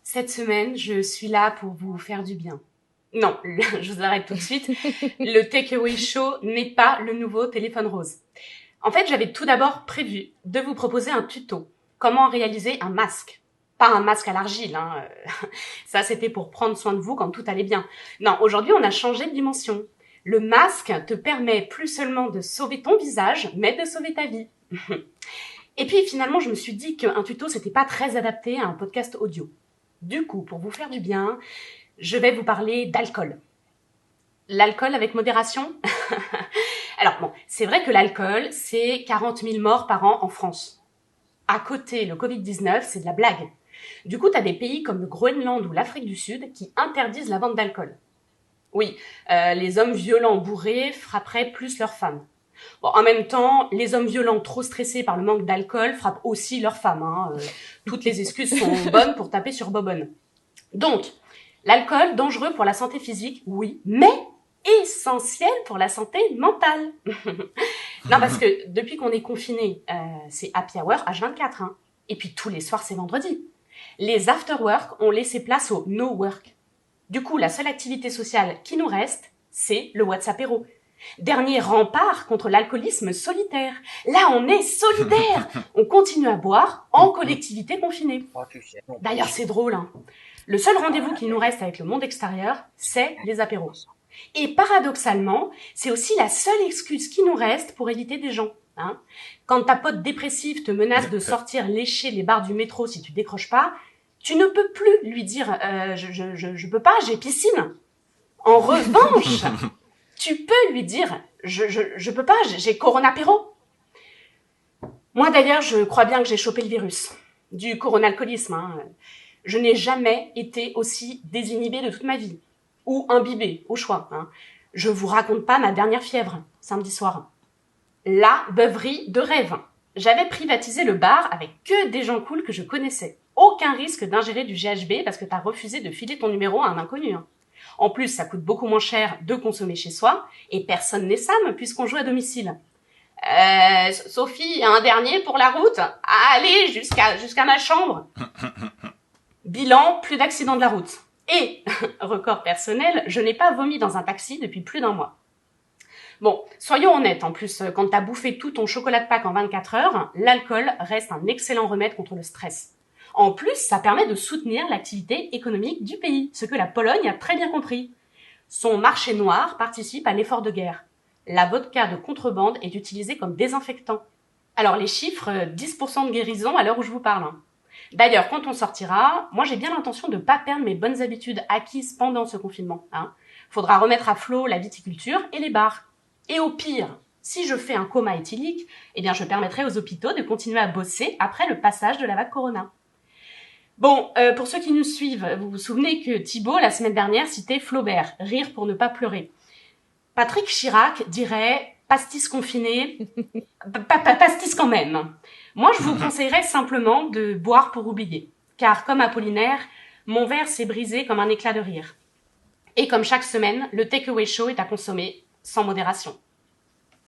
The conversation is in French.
Cette semaine, je suis là pour vous faire du bien. Non, je vous arrête tout de suite. Le Takeaway Show n'est pas le nouveau téléphone rose. En fait, j'avais tout d'abord prévu de vous proposer un tuto. Comment réaliser un masque. Pas un masque à l'argile, hein. Ça, c'était pour prendre soin de vous quand tout allait bien. Non, aujourd'hui, on a changé de dimension. Le masque te permet plus seulement de sauver ton visage, mais de sauver ta vie. Et puis, finalement, je me suis dit qu'un tuto, c'était pas très adapté à un podcast audio. Du coup, pour vous faire du bien, je vais vous parler d'alcool. L'alcool avec modération? Alors bon, c'est vrai que l'alcool, c'est 40 000 morts par an en France. À côté, le Covid-19, c'est de la blague. Du coup, tu as des pays comme le Groenland ou l'Afrique du Sud qui interdisent la vente d'alcool. Oui, les hommes violents bourrés frapperaient plus leurs femmes. Bon, en même temps, les hommes violents trop stressés par le manque d'alcool frappent aussi leurs femmes. Toutes les excuses sont bonnes pour taper sur Bobonne. Donc, l'alcool, dangereux pour la santé physique, oui, mais essentiel pour la santé mentale. Non, parce que depuis qu'on est confiné, c'est happy hour H24. Et puis tous les soirs, c'est vendredi. Les after-work ont laissé place au no-work. Du coup, la seule activité sociale qui nous reste, c'est le WhatsAppéro. Dernier rempart contre l'alcoolisme solitaire. Là, on est solidaire. On continue à boire en collectivité confinée. D'ailleurs, c'est drôle. Le seul rendez-vous qu'il nous reste avec le monde extérieur, c'est les apéros. Et paradoxalement, c'est aussi la seule excuse qui nous reste pour éviter des gens. Quand ta pote dépressive te menace de sortir lécher les barres du métro si tu décroches pas, tu ne peux plus lui dire je peux pas, j'ai piscine. En revanche, tu peux lui dire je peux pas, j'ai coronapéro. Moi d'ailleurs, je crois bien que j'ai chopé le virus du coronalcoolisme. Je n'ai jamais été aussi désinhibée de toute ma vie. Ou imbibée, au choix. Je vous raconte pas ma dernière fièvre, samedi soir. La beuverie de rêve. J'avais privatisé le bar avec que des gens cool que je connaissais. Aucun risque d'ingérer du GHB parce que t'as refusé de filer ton numéro à un inconnu. En plus, ça coûte beaucoup moins cher de consommer chez soi et personne n'est Sam puisqu'on joue à domicile. Sophie, un dernier pour la route? Allez, jusqu'à ma chambre. Bilan, plus d'accidents de la route. Et, record personnel, je n'ai pas vomi dans un taxi depuis plus d'1 mois. Bon, soyons honnêtes, en plus, quand t'as bouffé tout ton chocolat de Pâques en 24 heures, l'alcool reste un excellent remède contre le stress. En plus, ça permet de soutenir l'activité économique du pays, ce que la Pologne a très bien compris. Son marché noir participe à l'effort de guerre. La vodka de contrebande est utilisée comme désinfectant. Alors les chiffres, 10% de guérison à l'heure où je vous parle. D'ailleurs, quand on sortira, moi j'ai bien l'intention de ne pas perdre mes bonnes habitudes acquises pendant ce confinement. Faudra remettre à flot la viticulture et les bars. Et au pire, si je fais un coma éthylique, eh bien je permettrai aux hôpitaux de continuer à bosser après le passage de la vague Corona. Bon, pour ceux qui nous suivent, vous vous souvenez que Thibault, la semaine dernière, citait Flaubert, rire pour ne pas pleurer. Patrick Chirac dirait pastis confiné, pastis quand même. Moi, je vous conseillerais simplement de boire pour oublier. Car comme Apollinaire, mon verre s'est brisé comme un éclat de rire. Et comme chaque semaine, le Takeaway Show est à consommer sans modération.